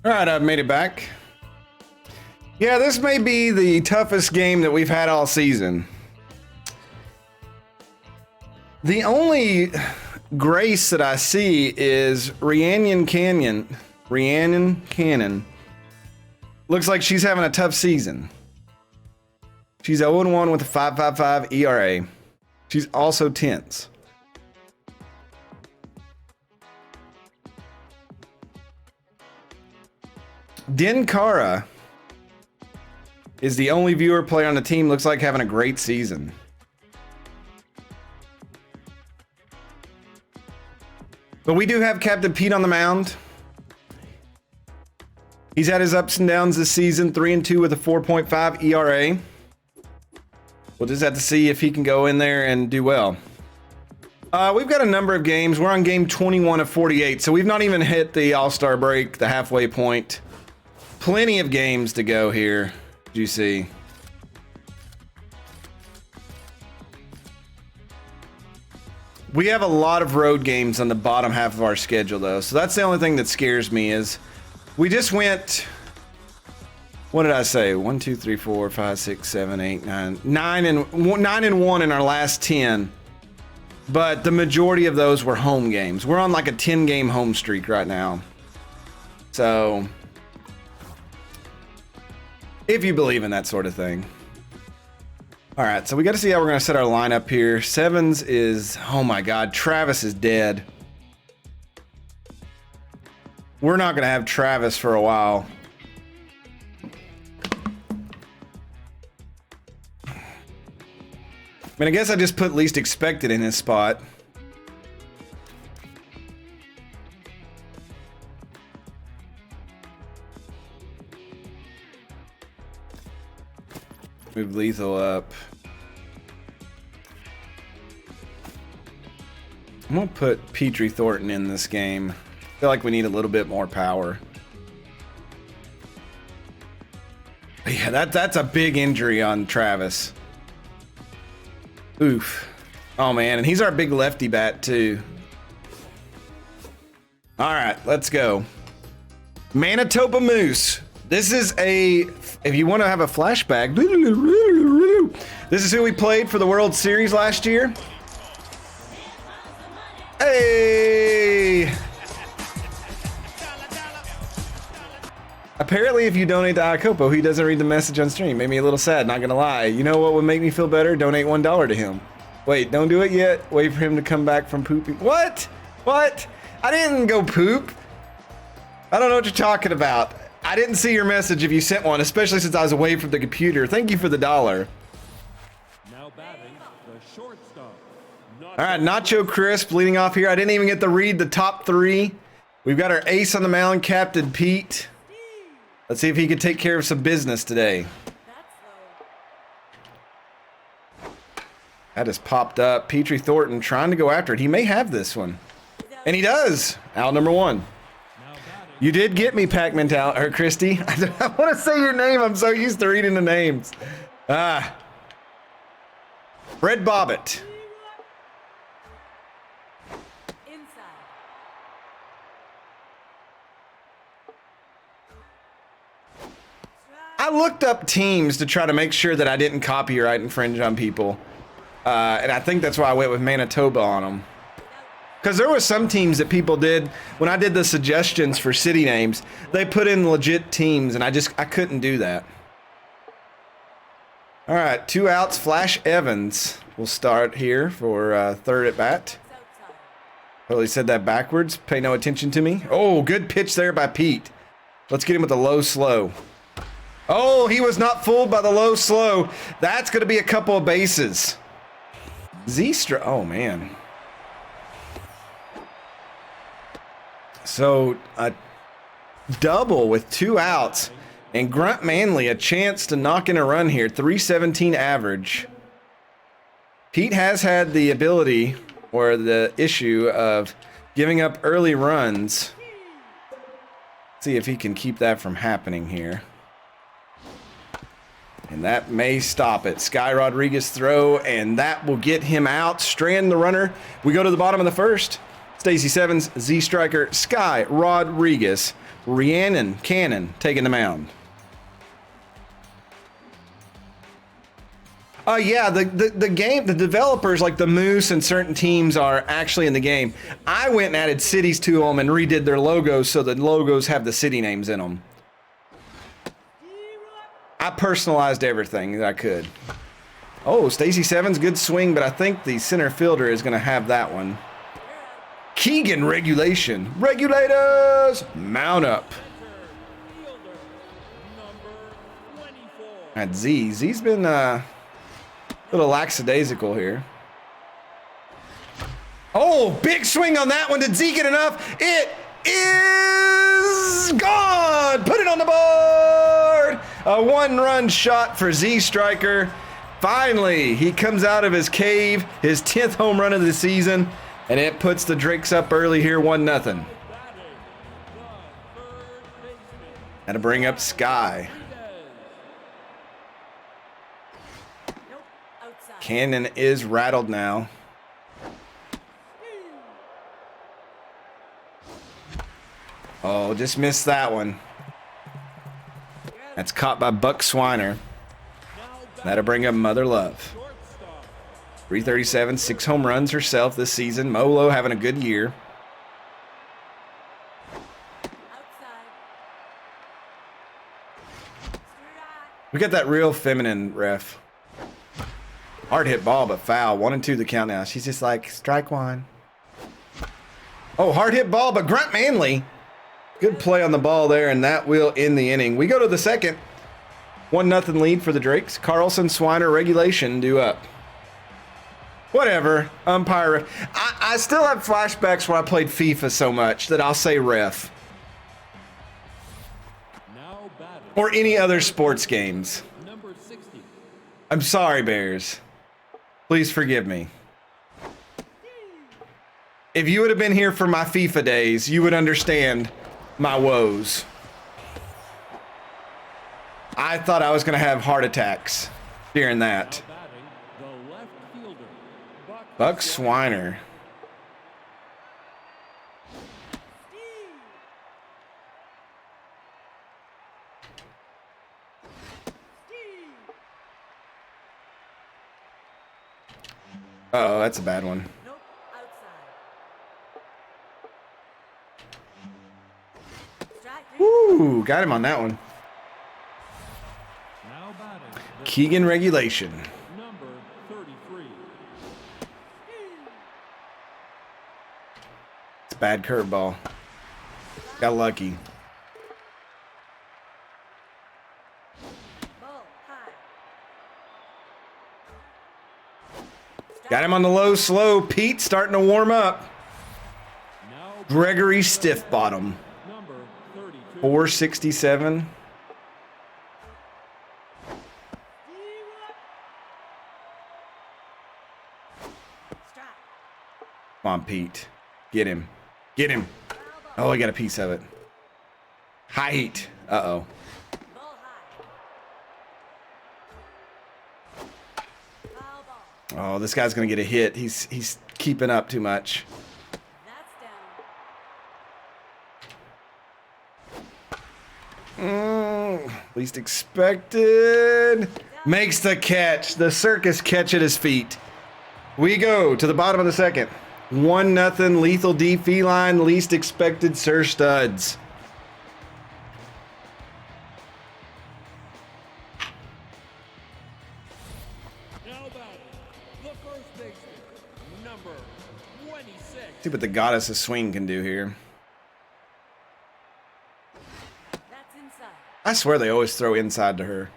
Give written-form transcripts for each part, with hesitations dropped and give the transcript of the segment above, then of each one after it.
All right, I've made it back. Yeah, this may be the toughest game that we've had all season. The only grace that I see is Rhiannon Cannon. Looks like she's having a tough season. She's 0-1 with a 5.55 ERA. She's also tense. Dinkara is the only viewer player on the team. Looks like having a great season. But we do have Captain Pete on the mound. He's had his ups and downs this season. 3-2 with a 4.5 ERA. We'll just have to see if he can go in there and do well. We've got a number of games. We're on game 21 of 48, so we've not even hit the All-Star break, the halfway point. Plenty of games to go here, you see. We have a lot of road games on the bottom half of our schedule, though, so that's the only thing that scares me is we just went, what did I say? 1, 2, 3, 4, 5, 6, 7, 8, 9. 9-1 in our last 10. But the majority of those were home games. We're on like a 10-game home streak right now. So, if you believe in that sort of thing. All right, so we got to see how we're going to set our lineup here. Sevens is, oh my God, Travis is dead. We're not going to have Travis for a while. I mean, I guess I just put least expected in his spot. Move lethal up. I'm gonna put Petrie Thornton in this game. I feel like we need a little bit more power. Yeah, that's a big injury on Travis. Oof. Oh man, and he's our big lefty bat too. All right, let's go. Manitoba Moose. This is a, if you want to have a flashback, this is who we played for the World Series last year. Hey! Apparently, if you donate to Iacopo, he doesn't read the message on stream. Made me a little sad, not gonna lie. You know what would make me feel better? Donate $1 to him. Wait, don't do it yet. Wait for him to come back from pooping. What? What? I didn't go poop. I don't know what you're talking about. I didn't see your message if you sent one, especially since I was away from the computer. Thank you for the $1. Now batting, the shortstop. All right, Nacho Crisp leading off here. I didn't even get to read the top three. We've got our ace on the mound, Captain Pete. Let's see if he can take care of some business today. That just popped up. Petrie Thornton trying to go after it. He may have this one. And he does. Out number one. You did get me, Pac-Man or Christy. I want to say your name. I'm so used to reading the names. Fred Bobbitt. I looked up teams to try to make sure that I didn't copyright infringe on people. And I think that's why I went with Manitoba on them. Because there were some teams that people did, when I did the suggestions for city names, they put in legit teams, and I couldn't do that. All right, 2 outs, Flash Evans will start here for third at bat. Probably said that backwards. Pay no attention to me. Oh, good pitch there by Pete. Let's get him with the low slow. Oh, he was not fooled by the low slow. That's going to be a couple of bases. Zestra, oh man. So a double with 2 outs, and Grunt Manley a chance to knock in a run here. 317 average. Pete has had the ability or the issue of giving up early runs. Let's see if he can keep that from happening here. And that may stop it. Sky Rodriguez throw, and that will get him out. Strand the runner. We go to the bottom of the first. Stacy Sevens, Z Striker, Sky Rodriguez, Rhiannon Cannon taking the mound. Yeah, the game, the developers like the Moose and certain teams are actually in the game. I went and added cities to them and redid their logos so the logos have the city names in them. I personalized everything that I could. Oh, Stacy Sevens, good swing, but I think the center fielder is going to have that one. Keegan regulation. Regulators, mount up. At Z. Z's been a little lackadaisical here. Oh, big swing on that one. Did Z get enough? It is gone. Put it on the board. A one-run shot for Z Striker. Finally, he comes out of his cave, his 10th home run of the season, and it puts the Drakes up early here, 1-0. Had to bring up Sky. Cannon is rattled now. Oh, just missed that one. That's caught by Buck Swiner. That'll bring up Mother Love. 337, 6 home runs herself this season. Molo having a good year. We got that real feminine ref. Hard hit ball, but foul. 1-2 the count now. She's just like, strike one. Oh, hard hit ball, but Grunt Manley. Good play on the ball there, and that will end the inning. We go to the second. 1-0 lead for the Drakes. Carlson, Swiner, regulation due up. Whatever. Umpire ref. I still have flashbacks when I played FIFA so much that I'll say ref. Or any other sports games. Number 60. I'm sorry, Bears. Please forgive me. If you would have been here for my FIFA days, you would understand my woes. I thought I was going to have heart attacks during that. Buck Swiner. Uh-oh, that's a bad one. Ooh, got him on that one. Keegan regulation. Number 33. It's a bad curveball. Got lucky. Got him on the low slow. Pete starting to warm up. Gregory Stiff Bottom. 467. Come on, Pete. Get him. Get him. Oh, I got a piece of it. Height. Uh-oh. Oh, this guy's going to get a hit. He's keeping up too much. Least expected. Makes the catch. The circus catch at his feet. We go to the bottom of the second. 1-0 Lethal D Feline. Least expected Sir Studs. See what the goddess of swing can do here. I swear they always throw inside to her.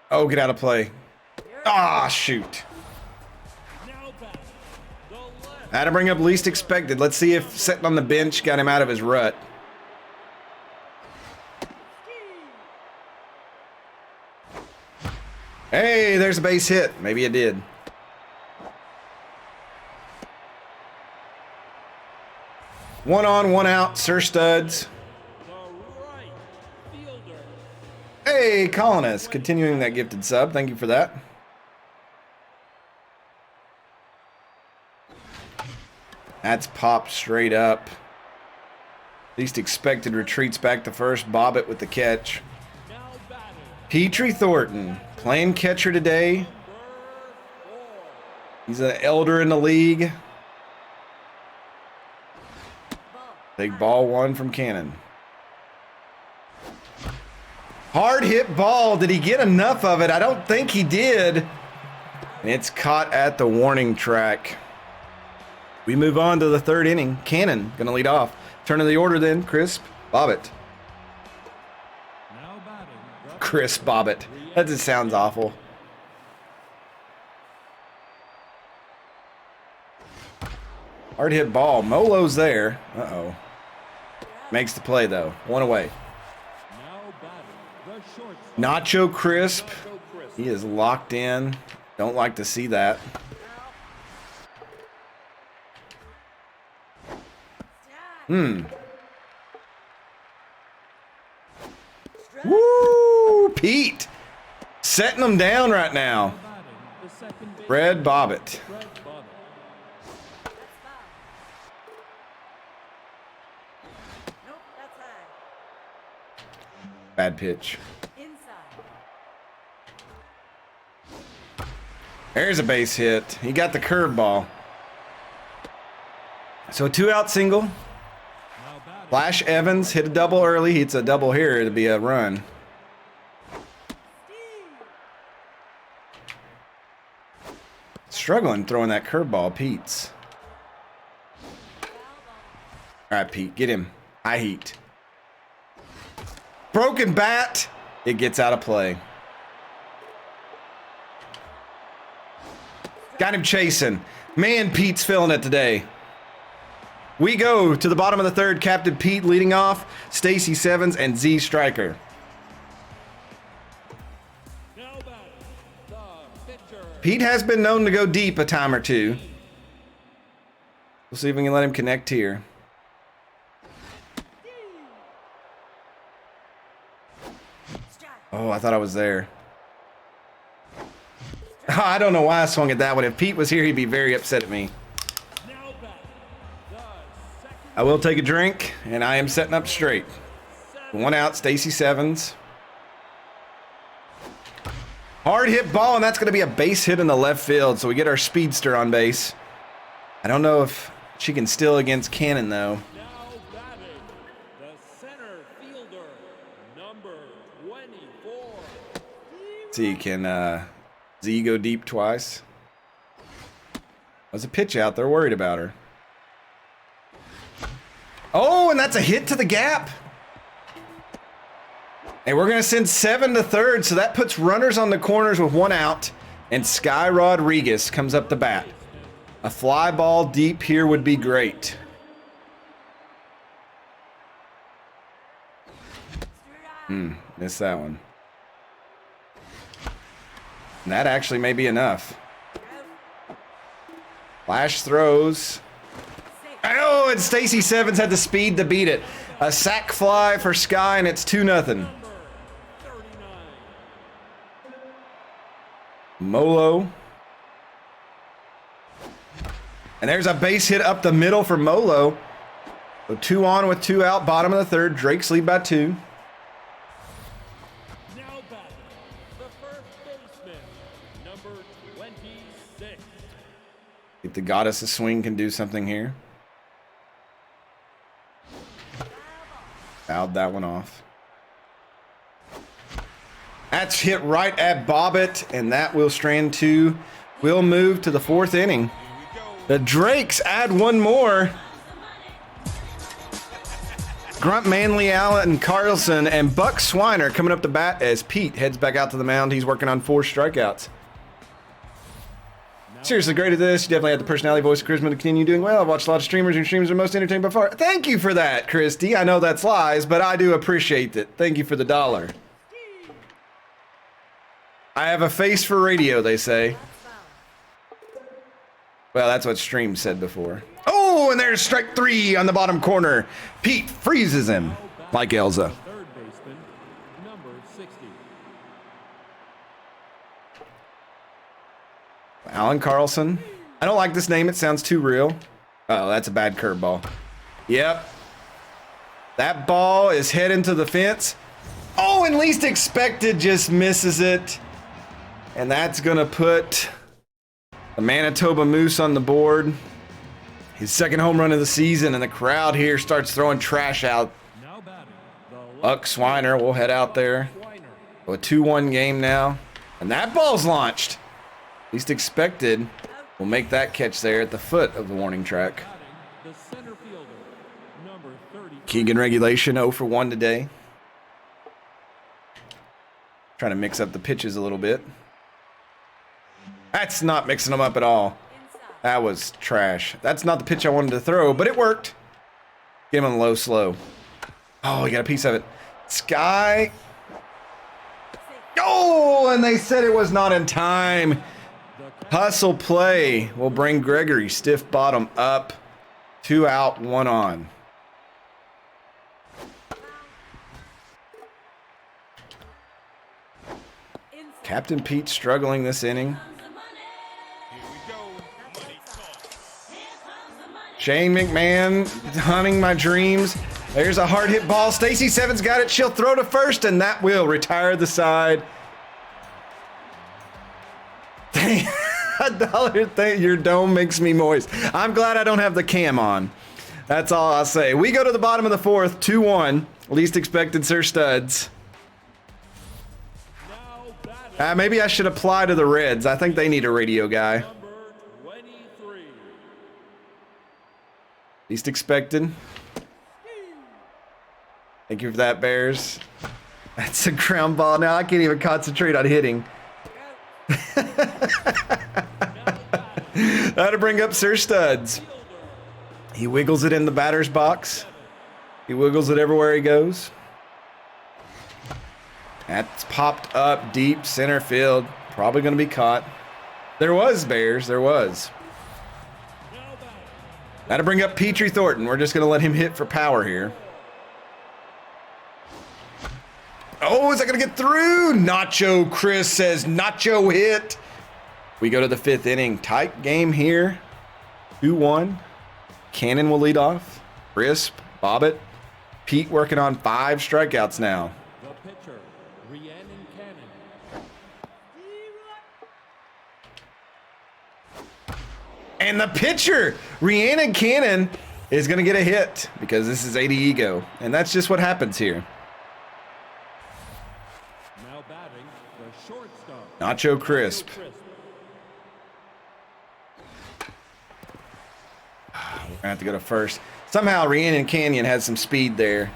Oh, get out of play. Ah, shoot. Had to bring up least expected. Let's see if sitting on the bench got him out of his rut. Hey, there's a base hit. Maybe it did. One on, one out, Sir Studs. Hey, Colonist, continuing that gifted sub. Thank you for that. That's popped straight up. Least expected retreats back to first. Bobbitt with the catch. Petrie Thornton playing catcher today. He's an elder in the league. Big ball one from Cannon. Hard hit ball. Did he get enough of it? I don't think he did. And it's caught at the warning track. We move on to the third inning. Cannon gonna lead off. Turn of the order then. Crisp Bobbitt. Chris Bobbitt. That just sounds awful. Hard hit ball. Molo's there. Uh-oh. Makes the play though. One away. Nacho Crisp. He is locked in. Don't like to see that. Woo! Pete setting them down right now. Fred Bobbitt. Bad pitch. There's a base hit. He got the curveball. So a 2-out single. Flash Evans hit a double early. He hits a double here. It'll be a run. Struggling throwing that curveball, Pete's. All right, Pete, get him. High heat. Broken bat. It gets out of play. Got him chasing. Man, Pete's feeling it today. We go to the bottom of the third. Captain Pete leading off. Stacy Sevens and Z Stryker. Pete has been known to go deep a time or two. We'll see if we can let him connect here. Oh, I thought I was there. I don't know why I swung at that one. If Pete was here, he'd be very upset at me. I will take a drink, and I am setting up straight. 1 out, Stacy Sevens. Hard hit ball, and that's going to be a base hit in the left field, so we get our speedster on base. I don't know if she can steal against Cannon, though. Now batting, the center fielder, number 24. See, can Z go deep twice? There's a pitch out. They're worried about her. Oh, and that's a hit to the gap. And we're going to send 7 to third, so that puts runners on the corners with 1 out. And Sky Rodriguez comes up to bat. A fly ball deep here would be great. Missed that one. And that actually may be enough. Flash throws. Oh, and Stacy Sevens had the speed to beat it. A sac fly for Sky, and it's 2-0. Molo. And there's a base hit up the middle for Molo. So 2 on with 2 out, bottom of the third. Drake's lead by 2. Now batting, the first baseman, number 26. If the goddess of swing can do something here. Fouled that one off. That's hit right at Bobbitt, and that will strand 2. We'll move to the 4th inning. The Drakes add 1 more. Grunt Manley, Allen, Carlson, and Buck Swiner coming up to bat as Pete heads back out to the mound. He's working on 4 strikeouts. Seriously great at this. You definitely have the personality, voice, charisma to continue doing well. I've watched a lot of streamers, and streamers are most entertained by far. Thank you for that, Christy. I know that's lies, but I do appreciate it. Thank you for the dollar. I have a face for radio, they say. Well, that's what Stream said before. Oh, and there's strike 3 on the bottom corner. Pete freezes him like Elza. Third baseman, number 60. Alan Carlson. I don't like this name. It sounds too real. Oh, that's a bad curveball. Yep. That ball is heading to the fence. Oh, and least expected just misses it. And that's going to put the Manitoba Moose on the board. His second home run of the season, and the crowd here starts throwing trash out. Buck Swiner will head out there. A 2-1 game now. And that ball's launched. Least expected will make that catch there at the foot of the warning track. Keegan regulation 0 for 1 today. Trying to mix up the pitches a little bit. That's not mixing them up at all. That was trash. That's not the pitch I wanted to throw, but it worked. Get him on low, slow. Oh, he got a piece of it. Sky. Oh, and they said it was not in time. Hustle play will bring Gregory stiff bottom up. 2 out, 1 on. Captain Pete struggling this inning. Shane McMahon hunting my dreams. There's a hard hit ball. Stacy Sevens got it. She'll throw to first, and that will retire the side. $1. Your dome makes me moist. I'm glad I don't have the cam on. That's all I'll say. We go to the bottom of the 4th, 2-1. Least expected Sir Studs. Maybe I should apply to the Reds. I think they need a radio guy. Least expected. Thank you for that, Bears. That's a ground ball. Now I can't even concentrate on hitting. That'll bring up Sir Studs. He wiggles it in the batter's box. He wiggles it everywhere he goes. That's popped up deep center field. Probably going to be caught. There was, Bears. There was. That'll bring up Petrie Thornton. We're just going to let him hit for power here. Oh, is that going to get through? Nacho Chris says Nacho hit. We go to the 5th inning. Tight game here. 2-1. Cannon will lead off. Crisp, Bobbitt. Pete working on 5 strikeouts now. The pitcher, Rhiannon Cannon. And the pitcher, Rhiannon Cannon, is going to get a hit because this is 80 ego. And that's just what happens here. Now batting, the shortstop. Nacho Crisp. We're going to have to go to first. Somehow Rhiannon Canyon has some speed there.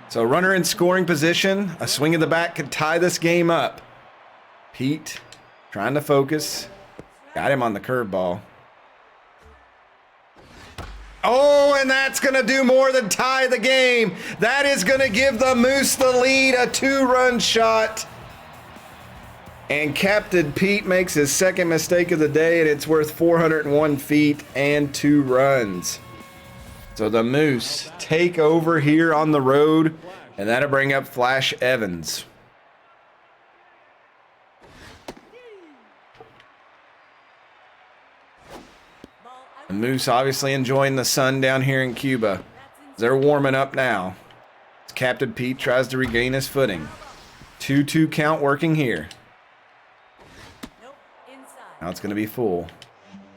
So runner in scoring position. A swing of the bat could tie this game up. Pete trying to focus. Got him on the curveball. Oh, and that's going to do more than tie the game. That is going to give the Moose the lead. A 2-run shot. And Captain Pete makes his second mistake of the day, and it's worth 401 feet and 2 runs. So the Moose take over here on the road, and that'll bring up Flash Evans. The Moose obviously enjoying the sun down here in Cuba. They're warming up now. As Captain Pete tries to regain his footing. 2-2 count working here. Now it's going to be full.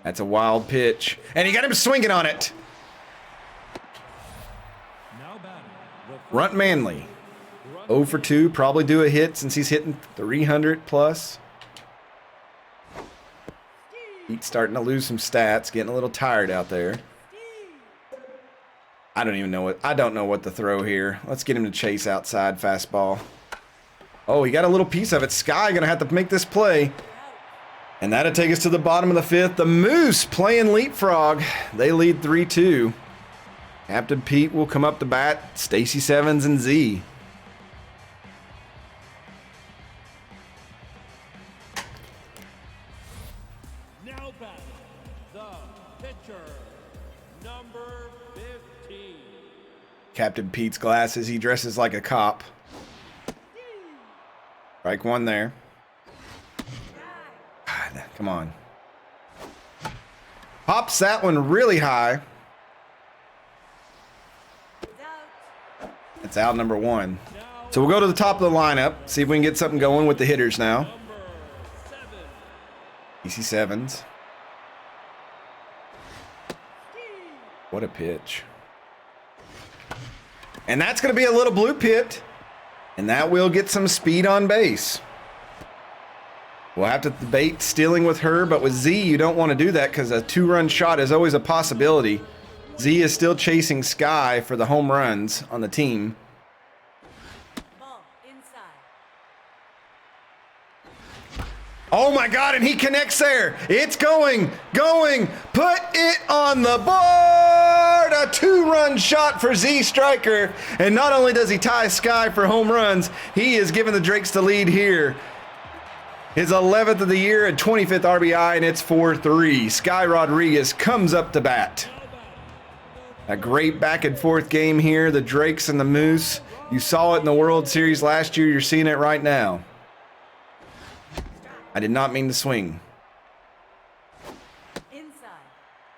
That's a wild pitch. And he got him swinging on it. Runt Manley. 0 for 2. Probably do a hit since he's hitting 300 plus. He's starting to lose some stats. Getting a little tired out there. I don't know what to throw here. Let's get him to chase outside fastball. Oh, he got a little piece of it. Sky going to have to make this play. And that'll take us to the bottom of the 5th. The Moose playing leapfrog. They lead 3-2. Captain Pete will come up to bat. Stacy Sevens and Z. Now batting, the pitcher, number 15. Captain Pete's glasses. He dresses like a cop. Strike 1 there. Come on. Pops that one really high. It's out number 1. So we'll go to the top of the lineup, see if we can get something going with the hitters now. EC sevens. What a pitch. And that's going to be a little blue pit. And that will get some speed on base. We'll have to debate stealing with her, but with Z, you don't want to do that because a 2-run shot is always a possibility. Z is still chasing Sky for the home runs on the team. Oh my God, and he connects there. It's going, put it on the board. A 2-run shot for Z Striker. And not only does he tie Sky for home runs, he is giving the Drakes the lead here. His 11th of the year and 25th RBI, and it's 4-3. Sky Rodriguez comes up to bat. A great back and forth game here. The Drakes and the Moose. You saw it in the World Series last year. You're seeing it right now. I did not mean to swing.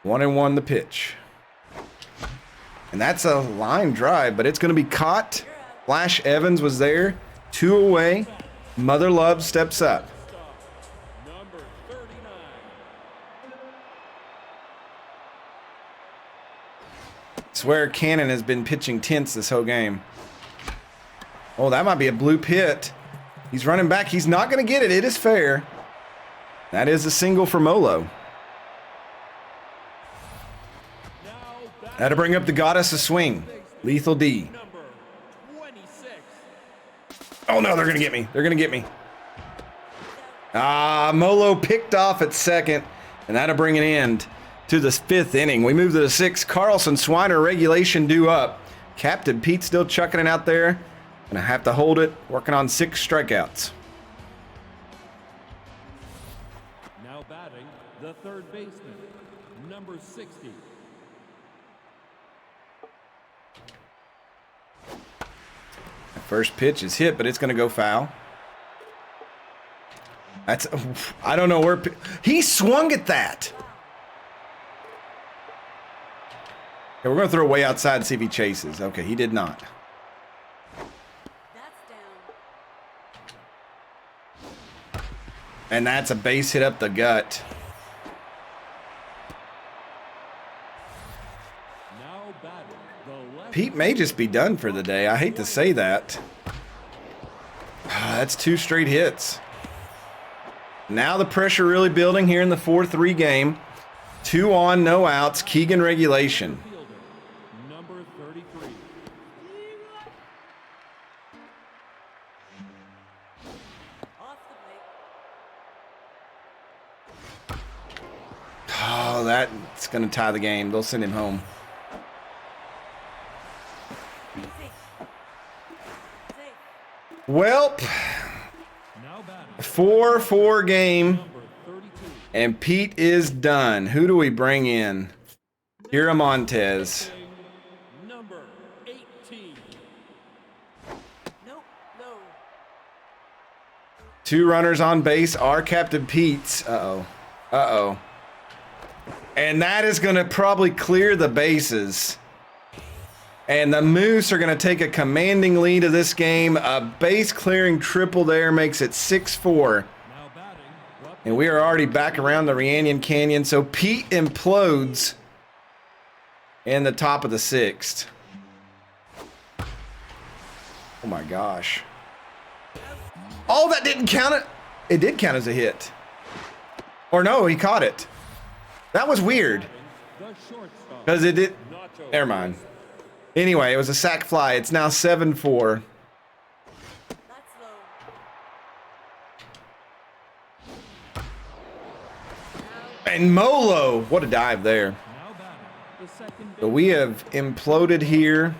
1-1 the pitch. And that's a line drive, but it's going to be caught. Flash Evans was there. 2 away. Mother Love steps up. Number 39. Swear Cannon has been pitching tense this whole game. Oh, that might be a blue pit. He's running back. He's not going to get it. It is fair. That is a single for Molo. Had to bring up the goddess of swing. Lethal D. Number 26. Oh no, they're going to get me. They're going to get me. Molo picked off at second. And that'll bring an end to the 5th inning. We move to the 6th. Carlson Swiner regulation due up. Captain Pete still chucking it out there. Gonna have to hold it, working on 6 strikeouts. Now batting, the third baseman, number 60. First pitch is hit, but it's gonna go foul. That's, I don't know where, he swung at that. Okay, we're gonna throw way outside and see if he chases. Okay, he did not. And that's a base hit up the gut. Now batting, the left. Pete may just be done for the day. I hate to say that. That's 2 straight hits. Now the pressure really building here in the 4-3 game. 2 on, no outs. Keegan regulation. Fielder, number 33. Oh, that's going to tie the game. They'll send him home. Well, Now batting, 4-4 game, number 32. and Pete is done. Who do we bring in? Kira Montez. Number 18. 2 runners on base are Captain Pete's. Uh-oh. And that is going to probably clear the bases. And the Moose are going to take a commanding lead of this game. A base clearing triple there makes it 6-4. Now batting, left. And we are already back around the Rhiannon Canyon. So Pete implodes in the top of the 6th. Oh my gosh. Oh, that didn't count it. It did count as a hit. Or no, he caught it. That was weird. The shortstop. Because it did. Nacho. Never mind. Anyway, it was a sac fly. It's now 7-4. And Molo, what a dive there. Now batting, the second So we have imploded here.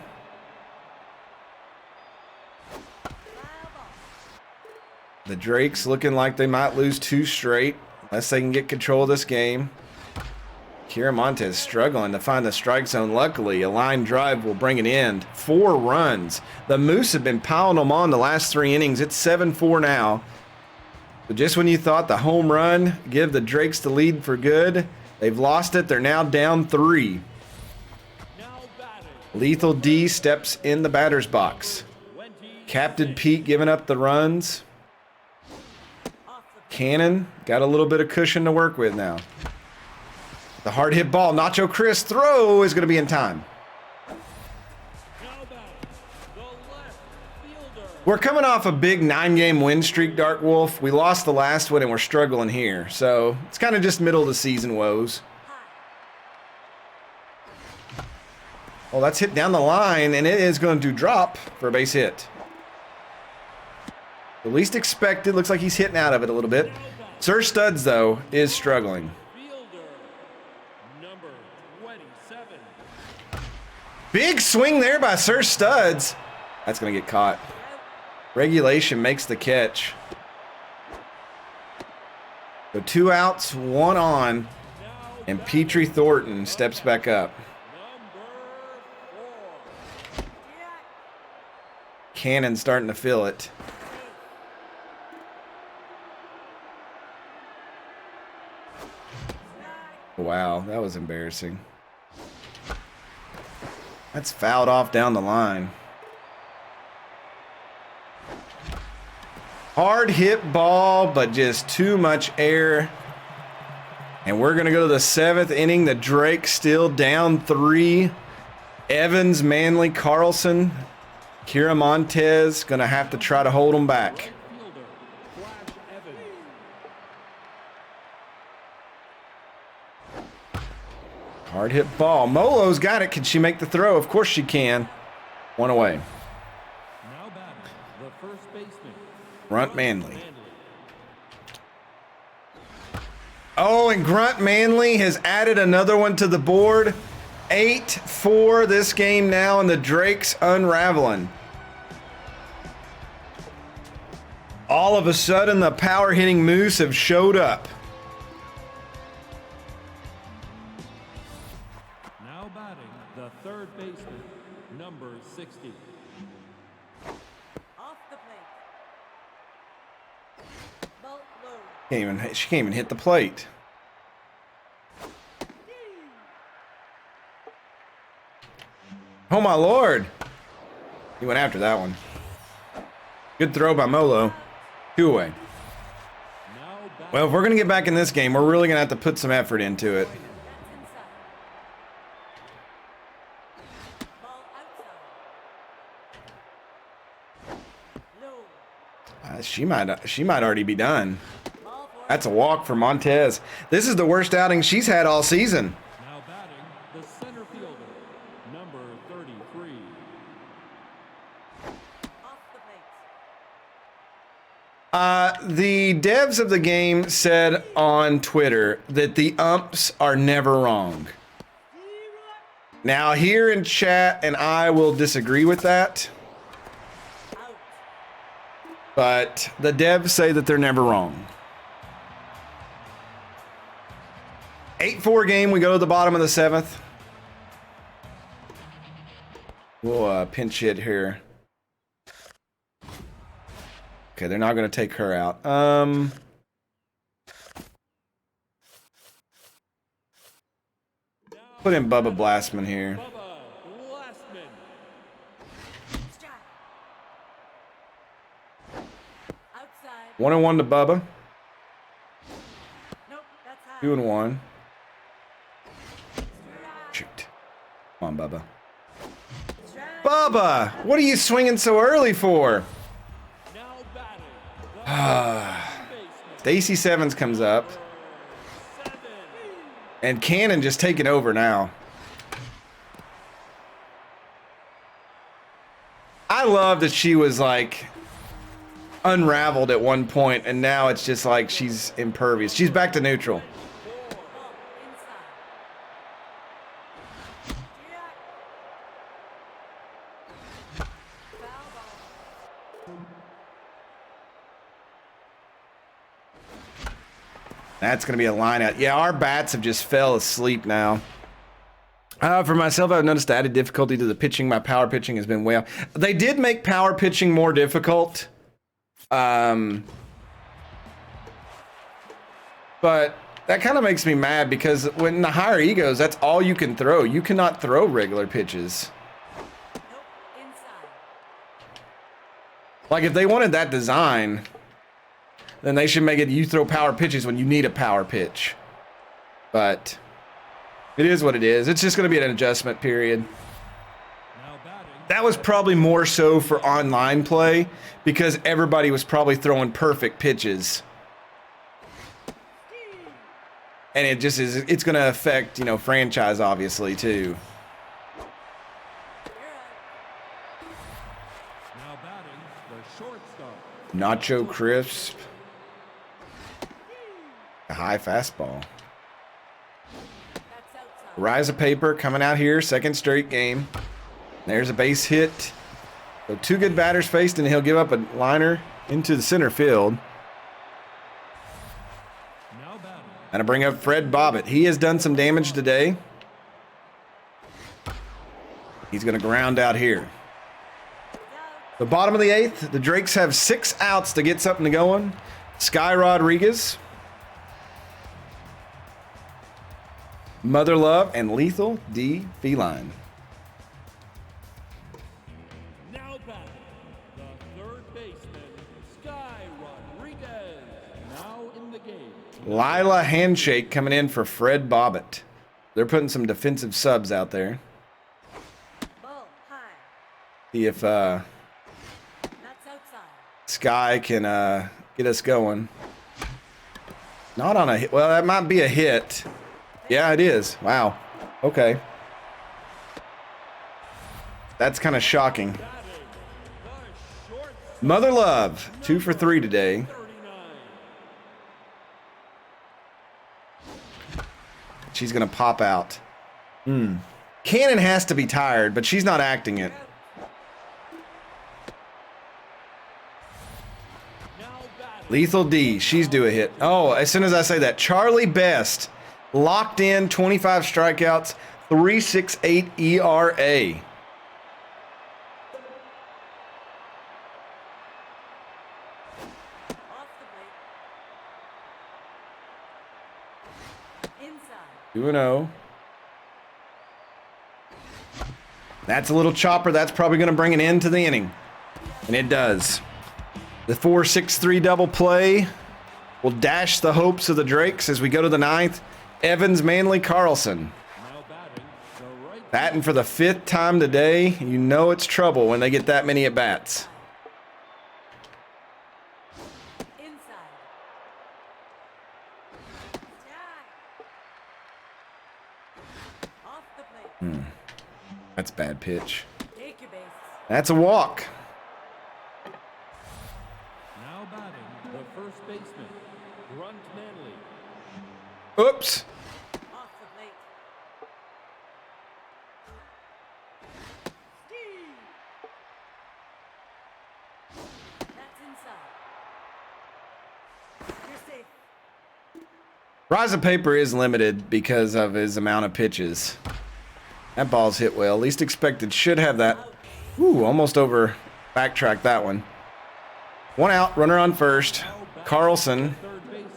The Drakes looking like they might lose 2 straight unless they can get control of this game. Kira Montez struggling to find the strike zone. Luckily, a line drive will bring it in. 4 runs. The Moose have been piling them on the last 3 innings. It's 7-4 now. But just when you thought the home run give the Drakes the lead for good, They've lost it. They're now down 3. Now batting. Lethal D steps in the batter's box. 20. Captain Pete giving up the runs. Cannon got a little bit of cushion to work with now. The hard hit ball. Nacho Chris throw is going to be in time. Now batting. The left fielder. We're coming off a big 9-game win streak, Dark Wolf. We lost the last one and we're struggling here. So it's kind of just middle of the season woes. Oh, that's hit down the line and it is going to drop for a base hit. The least expected. Looks like he's hitting out of it a little bit. Sir Studs, though, is struggling. Fielder. Number 27. Big swing there by Sir Studs. That's going to get caught. Regulation makes the catch. So 2 outs, 1 on. And Petrie Thornton steps back up. Number 4. Cannon starting to feel it. Wow, that was embarrassing. That's fouled off down the line. Hard hit ball, but just too much air. And we're going to go to the 7th inning. The Drake still down 3. Evans, Manley, Carlson, Kira Montez going to have to try to hold them back. Fielder. Flash Evans. Hard hit ball. Molo's got it. Can she make the throw? Of course she can. 1 away. Now batting. The first baseman. Grunt Manley. Oh, and Grunt Manley has added another one to the board. 8-4 this game now, and the Drakes unraveling. All of a sudden, the power hitting Moose have showed up. Now batting. The third baseman. Number 60. Off the plate. Bolt low. She can't even hit the plate. Oh my lord. He went after that one. Good throw by Molo. 2 away. Now batting. Well, if we're going to get back in this game, we're really going to have to put some effort into it. That's inside. Ball outside. Low. She might already be done. Ball four. That's a walk for Montez. This is the worst outing she's had all season. Now batting. The center fielder. Number 33. Off the plate. The devs of the game said on Twitter that the umps are never wrong. Now, here in chat, and I will disagree with that, Out. but the devs say that they're never wrong. 8-4 game. We go to the bottom of the 7th. We'll pinch hit here. Okay, they're not going to take her out. Put in Bubba Blastman here. Bubba Blastman. Strike. Outside. 1-1 to Bubba. Nope. That's high. 2-1. Strike. Shoot. Come on, Bubba. Strike. Bubba! What are you swinging so early for? Now batting. The first baseman. Stacy Sevens comes up. 7. And Cannon just taking over now. I love that she was like unraveled at one point, and now it's just like she's impervious. She's back to neutral. Ball inside. Strike. Foul ball. That's going to be a line out. Yeah, our bats have just fell asleep now. For myself, I've noticed the added difficulty to the pitching. My power pitching has been way off. They did make power pitching more difficult. But That kind of makes me mad because when the higher egos, that's all you can throw. You cannot throw regular pitches. Nope. Inside. Like if they wanted that design, then they should make it you throw power pitches when you need a power pitch. But it is what it is. It's just going to be an adjustment period. Now batting. That was probably more so for online play because everybody was probably throwing perfect pitches. And it just is, it's going to affect, you know, franchise obviously too. You're up. Now batting the shortstop. Nacho crisp. A high fastball. That's outside. Rise of Paper coming out here, second straight game. There's a base hit. So two good batters faced, and he'll give up a liner into the center field. Now batting. And I bring up Fred Bobbitt. He has done some damage today. He's going to ground out here. The bottom of the eighth, the Drakes have 6 outs to get something going. Sky Rodriguez, Mother Love, and Lethal D. Feline. Now batting the third baseman, Sky Rodriguez. Now in the game. Lila Handshake coming in for Fred Bobbitt. They're putting some defensive subs out there. Ball high. See if That's outside. Sky can get us going. Not on a hit. Well, that might be a hit. Yeah, it is. Wow. Okay. That's kind of shocking. Batting the shortstop. Mother Love, 2 for 3 today. 39. She's going to pop out. Cannon has to be tired, but she's not acting it. Now batting. Lethal D, she's due a hit. Oh, as soon as I say that, Charlie Best, locked in, 25 strikeouts, 3.68 ERA. Off the plate. Inside. 2-0. That's a little chopper. That's probably going to bring an end to the inning. And it does. The 4-6-3 double play will dash the hopes of the Drakes as we go to the ninth. Evans, Manley, Carlson. Now batting the right. Batting for the 5th time today. You know it's trouble when they get that many at bats. Inside. Tag. Off the plate. That's a bad pitch. Take your base. That's a walk. Now batting the first baseman, Grunt Manley. Oops. Off the plate. That's inside. You're safe. Rise of Paper is limited because of his amount of pitches. That ball's hit well. Least expected should have that. Ooh, almost over. Backtrack that one. 1 out, runner on first. Now batting Carlson. the third baseman,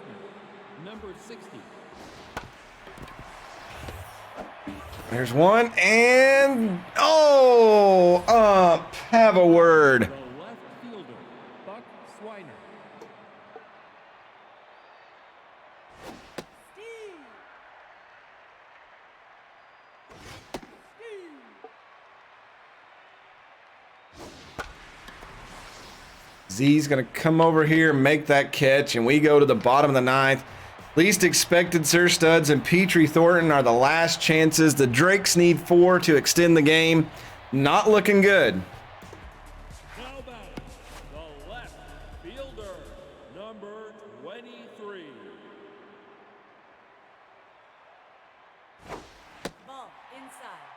number 60. There's one, and oh, up. Have a word. The left fielder, Buck Swiner. Z's gonna come over here, make that catch, and we go to the bottom of the ninth. Least expected, Sir Studs and Petrie Thornton are the last chances. The Drakes need 4 to extend the game. Not looking good. Now batting the left fielder, number 23. Ball inside.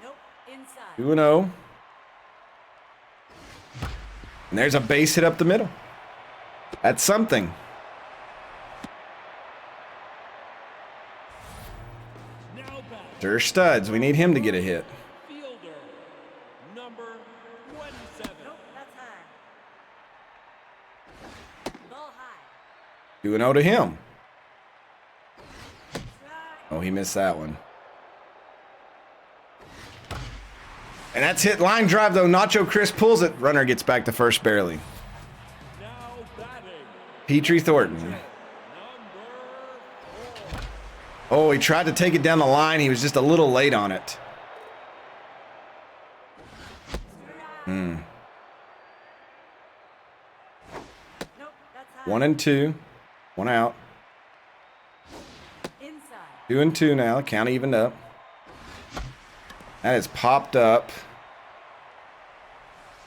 Nope. Inside. 2-0. And there's a base hit up the middle. That's something. Now batting Sir Studs, we need him to get a hit. fielder, number 27. Nope. That's high. Ball high. 2-0 to him. Oh, he missed that one. And that's hit. Line drive, though. Nacho Chris pulls it. Runner gets back to first barely. Now batting. Petrie Thornton. Number 4. Oh, he tried to take it down the line. He was just a little late on it. Nope, that's high. 1 and 2. 1 out. Inside. 2 and 2 now. Count evened up. That is popped up.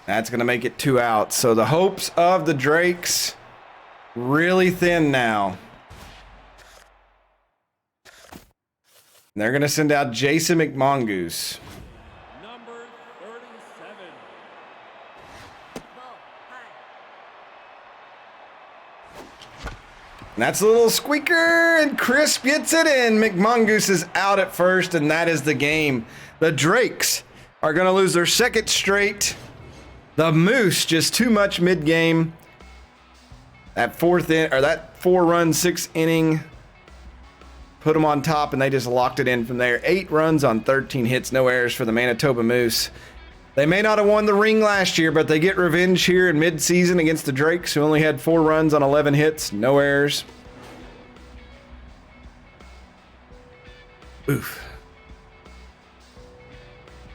That's going to make it 2 out. So the hopes of the Drakes really thin now. And they're going to send out Jason McMongoose. Number 37. Ball. High. And that's a little squeaker, and Crisp gets it in. McMongoose is out at first, and that is the game. The Drakes are going to lose their second straight. The Moose just too much mid-game. That 4-run, 6-inning put them on top, and they just locked it in from there. 8 runs on 13 hits, no errors for the Manitoba Moose. They may not have won the ring last year, but they get revenge here in mid-season against the Drakes, who only had 4 runs on 11 hits, no errors. Oof.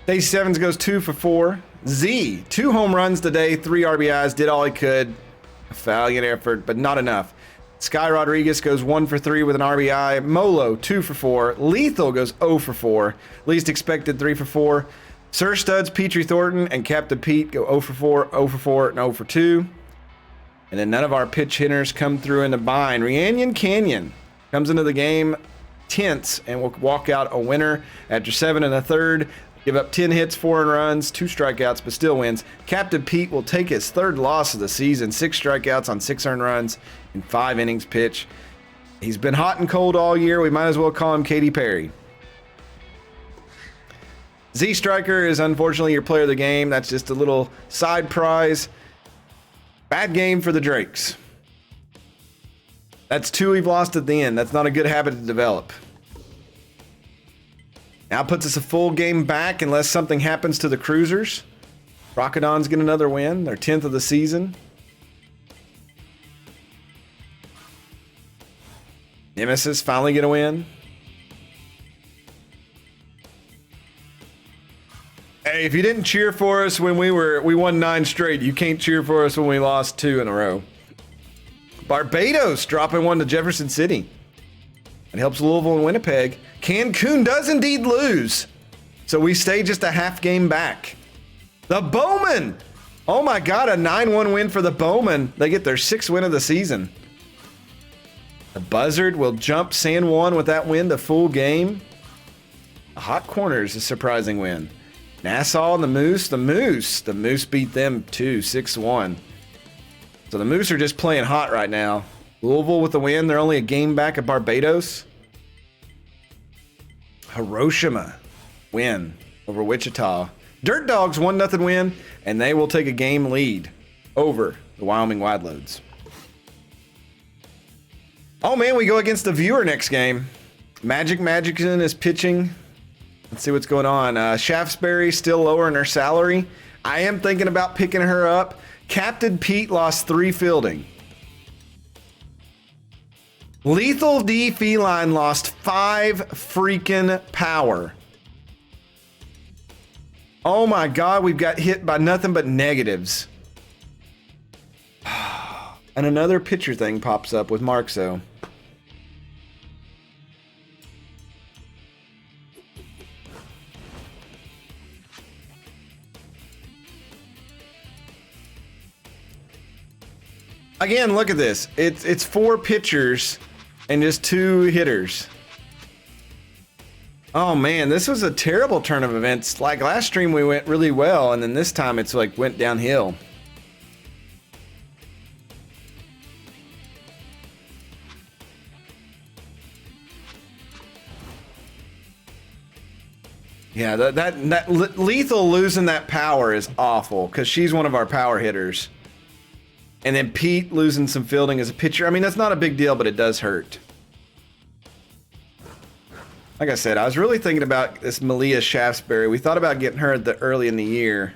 Day Sevens goes 2 for 4. Z, 2 home runs today, 3 RBIs, did all he could. A valiant effort, but not enough. Sky Rodriguez goes 1 for 3 with an RBI. Molo, 2 for 4. Lethal goes 0 for 4. Least expected, 3 for 4. Sir Studs, Petrie Thornton, and Captain Pete go 0 for 4, 0 for 4, and 0 for 2. And then none of our pitch hitters come through in the bind. Rhiannon Canyon comes into the game tense and will walk out a winner after 7 1/3. Give up 10 hits, 4 runs, 2 strikeouts, but still wins. Captain Pete will take his 3rd loss of the season, 6 strikeouts on 6 earned runs in 5 innings pitched. He's been hot and cold all year. We might as well call him Katy Perry. Z Striker is unfortunately your player of the game. That's just a little side prize. Bad game for the Drakes. That's 2 we've lost at the end. That's not a good habit to develop. Now puts us a full game back unless something happens to the Cruisers. Crocodons get another win, their 10th of the season. Nemesis finally get a win. Hey, if you didn't cheer for us when we won 9 straight, you can't cheer for us when we lost 2 in a row. Barbados dropping 1 to Jefferson City. It helps Louisville and Winnipeg. Cancun does indeed lose. So we stay just a half game back. The Bowmen. Oh my God, a 9-1 win for the Bowmen. They get their 6th win of the season. The Buzzard will jump San Juan with that win to full game. The Hot Corners, a surprising win. Nassau and the Moose. The Moose beat them too, 6-1. So the Moose are just playing hot right now. Louisville with the win. They're only a game back at Barbados. Hiroshima win over Wichita. Dirt Dogs 1-0 win, and they will take a game lead over the Wyoming Wildloads. Oh man, we go against the viewer next game. Magic Magicson is pitching. Let's see what's going on. Shaftesbury still lowering her salary. I am thinking about picking her up. Captain Pete lost 3 fielding. Lethal D Feline lost 5 freaking power. Oh my God, we've got hit by nothing but negatives. And another pitcher thing pops up with Marxo. Again, look at this. It's 4 pitchers and just 2 hitters. Oh man, this was a terrible turn of events. Like last stream we went really well, and then this time it's like went downhill. Yeah, that Lethal losing that power is awful because she's one of our power hitters. And then Pete losing some fielding as a pitcher. I mean, that's not a big deal, but it does hurt. Like I said, I was really thinking about this Malia Shaftesbury. We thought about getting her early in the year.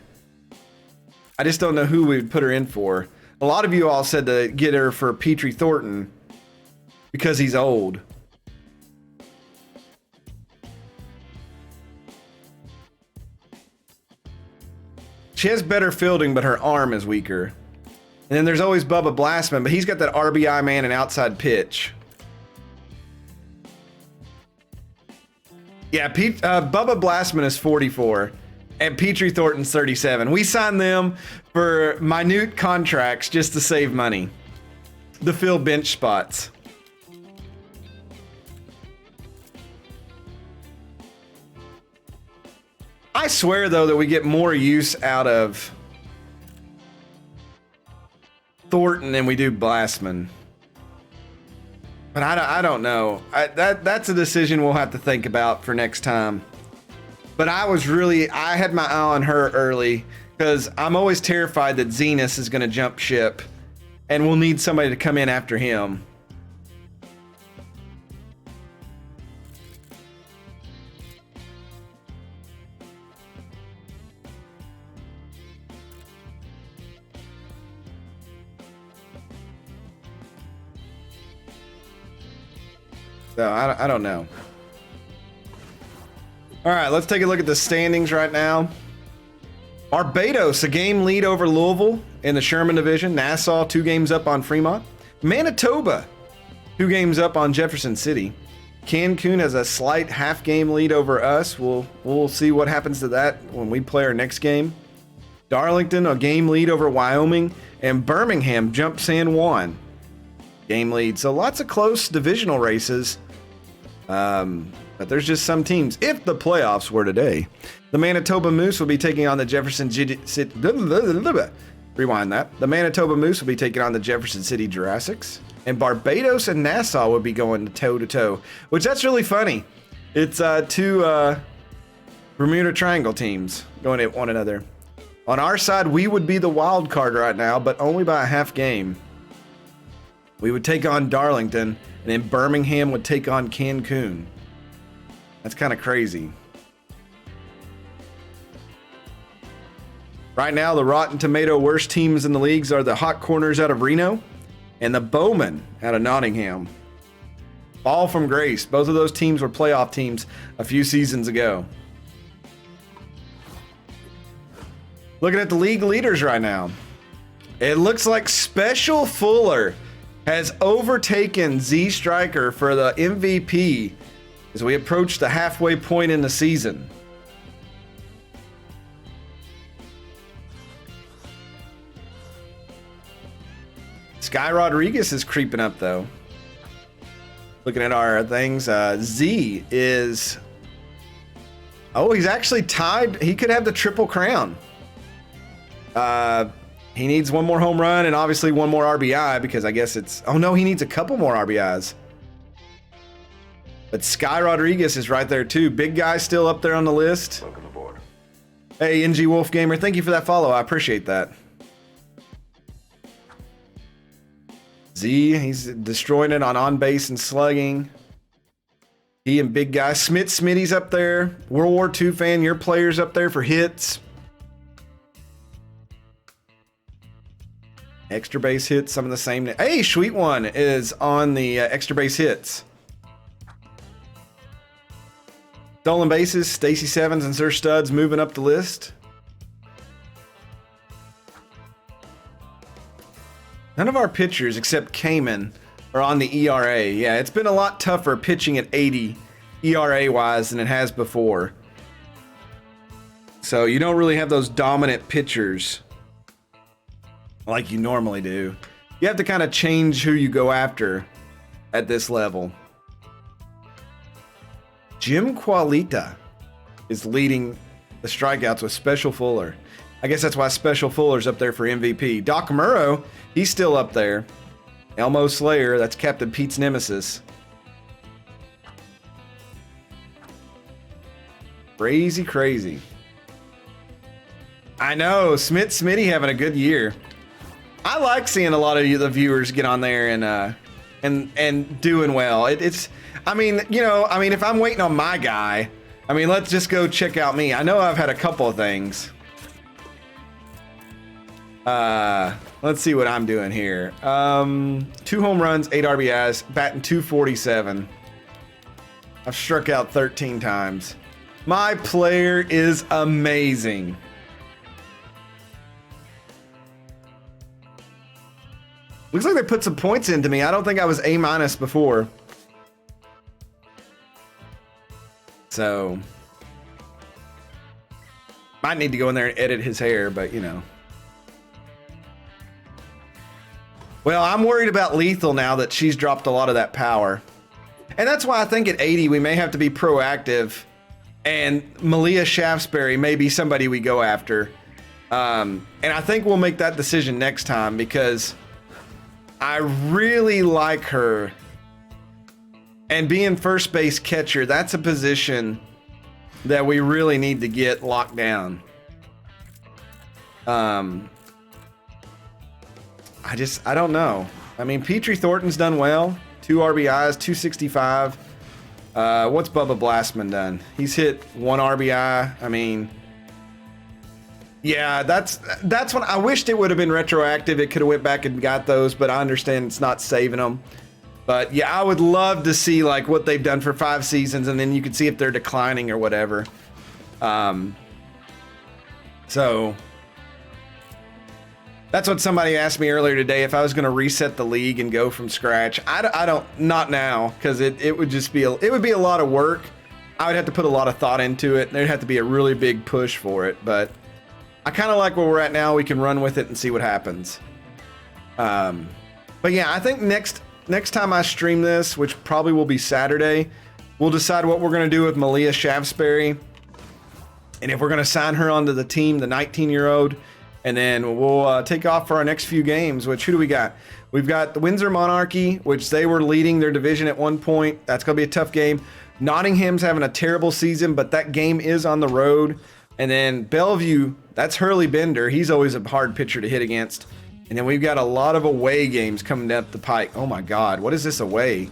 I just don't know who we would put her in for. A lot of you all said to get her for Petrie Thornton because he's old. She has better fielding, but her arm is weaker. And then there's always Bubba Blastman, but he's got that RBI man and outside pitch. Yeah, Bubba Blastman is 44, and Petrie Thornton's 37. We signed them for minute contracts just to save money. To fill bench spots. I swear, though, that we get more use out of Thornton than we do Blastman. But I don't know. That's a decision we'll have to think about for next time. But I had my eye on her early because I'm always terrified that Zenas is going to jump ship and we'll need somebody to come in after him. So I don't know. All right, let's take a look at the standings right now. Barbados, a game lead over Louisville in the Sherman Division. Nassau, 2 games up on Fremont. Manitoba, 2 games up on Jefferson City. Cancun has a slight half-game lead over us. We'll see what happens to that when we play our next game. Darlington, a game lead over Wyoming. And Birmingham jumped San Juan. Game lead. So lots of close divisional races. But there's just some teams. If the playoffs were today, the Manitoba Moose will be taking on the Jefferson City. Rewind that. The Manitoba Moose will be taking on the Jefferson City Jurassics. And Barbados and Nassau will be going toe to toe, which that's really funny. It's 2 Bermuda Triangle teams going at one another. On our side, we would be the wild card right now, but only by a half game. We would take on Darlington, and then Birmingham would take on Cancun. That's kind of crazy. Right now, the Rotten Tomato worst teams in the leagues are the Hot Corners out of Reno and the Bowmen out of Nottingham. Fall from grace. Both of those teams were playoff teams a few seasons ago. Looking at the league leaders right now. It looks like Special Fuller has overtaken Z Striker for the MVP as we approach the halfway point in the season. Sky Rodriguez is creeping up, though. Looking at our things, Z is... Oh, he's actually tied. He could have the triple crown. He needs 1 more home run and obviously 1 more RBI because I guess it's... Oh, no, he needs a couple more RBIs. But Sky Rodriguez is right there, too. Big guy still up there on the list. Welcome aboard. Hey, NG Wolf Gamer, thank you for that follow. I appreciate that. Z, he's destroying it on base and slugging. He and big guy. Smitty's up there. World War II fan, your player's up there for hits. Extra base hits, some of the same. Hey, Sweet One is on the extra base hits. Stolen bases, Stacy Sevens and Sir Studs moving up the list. None of our pitchers except Cayman are on the ERA. Yeah, it's been a lot tougher pitching at 80 ERA-wise than it has before. So you don't really have those dominant pitchers like you normally do. You have to kind of change who you go after at this level. Jim Qualita is leading the strikeouts with Special Fuller. I guess that's why Special Fuller's up there for MVP. Doc Murrow, he's still up there. Elmo Slayer, that's Captain Pete's nemesis. Crazy, crazy. I know, Smitty having a good year. I like seeing a lot of you, the viewers, get on there and doing well. It's, I mean, if I'm waiting on my guy, I mean, let's just go check out me. I know I've had a couple of things. Let's see what I'm doing here. 2 home runs, 8 RBIs, batting .247. I've struck out 13 times. My player is amazing. Looks like they put some points into me. I don't think I was A- before. So, might need to go in there and edit his hair, but you know. Well, I'm worried about Lethal now that she's dropped a lot of that power. And that's why I think at 80 we may have to be proactive. And Malia Shaftesbury may be somebody we go after. And I think we'll make that decision next time because I really like her. And being first base catcher, that's a position that we really need to get locked down. I don't know. I mean, Petrie Thornton's done well. 2 RBIs, 265. What's Bubba Blastman done? He's hit 1 RBI. I mean, yeah, that's when I wished it would have been retroactive. It could have went back and got those, but I understand it's not saving them. But yeah, I would love to see like what they've done for 5 seasons, and then you can see if they're declining or whatever. So that's what somebody asked me earlier today, if I was going to reset the league and go from scratch. I don't, not now, because it would just be, it would be a lot of work. I would have to put a lot of thought into it. There'd have to be a really big push for it, but I kind of like where we're at now. We can run with it and see what happens. But yeah, I think next time I stream this, which probably will be Saturday, we'll decide what we're going to do with Malia Shaftesbury. And if we're going to sign her onto the team, the 19-year-old, and then we'll take off for our next few games, which who do we got? We've got the Windsor Monarchy, which they were leading their division at one point. That's going to be a tough game. Nottingham's having a terrible season, but that game is on the road. And then Bellevue, that's Hurley Bender. He's always a hard pitcher to hit against. And then we've got a lot of away games coming down the pike. Oh my God, what is this away?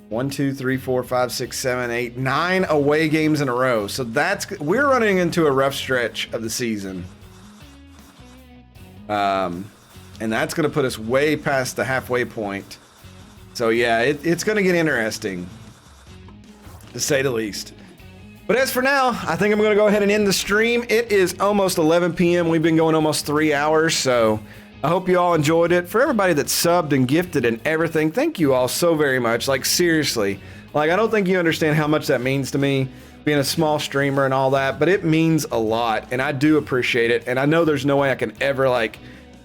1, 2, 3, 4, 5, 6, 7, 8, 9 away games in a row. So we're running into a rough stretch of the season. And that's going to put us way past the halfway point. So yeah, it's going to get interesting, to say the least. But as for now, I think I'm going to go ahead and end the stream. It is almost 11 p.m. We've been going almost 3 hours, so I hope you all enjoyed it. For everybody that subbed and gifted and everything, thank you all so very much. Like, seriously. Like, I don't think you understand how much that means to me, being a small streamer and all that, but it means a lot, and I do appreciate it. And I know there's no way I can ever, like,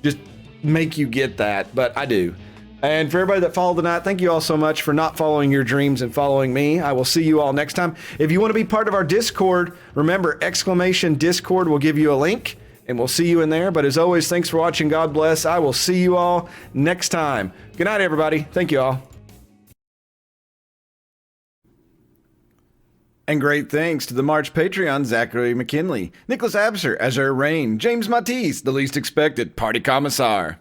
just make you get that, but I do. And for everybody that followed tonight, thank you all so much for not following your dreams and following me. I will see you all next time. If you want to be part of our Discord, remember, !Discord will give you a link, and we'll see you in there. But as always, thanks for watching. God bless. I will see you all next time. Good night, everybody. Thank you all. And great thanks to the March Patreon, Zachary McKinley, Nicholas Abser, Azure Rain, James Matisse, the least expected Party Commissar.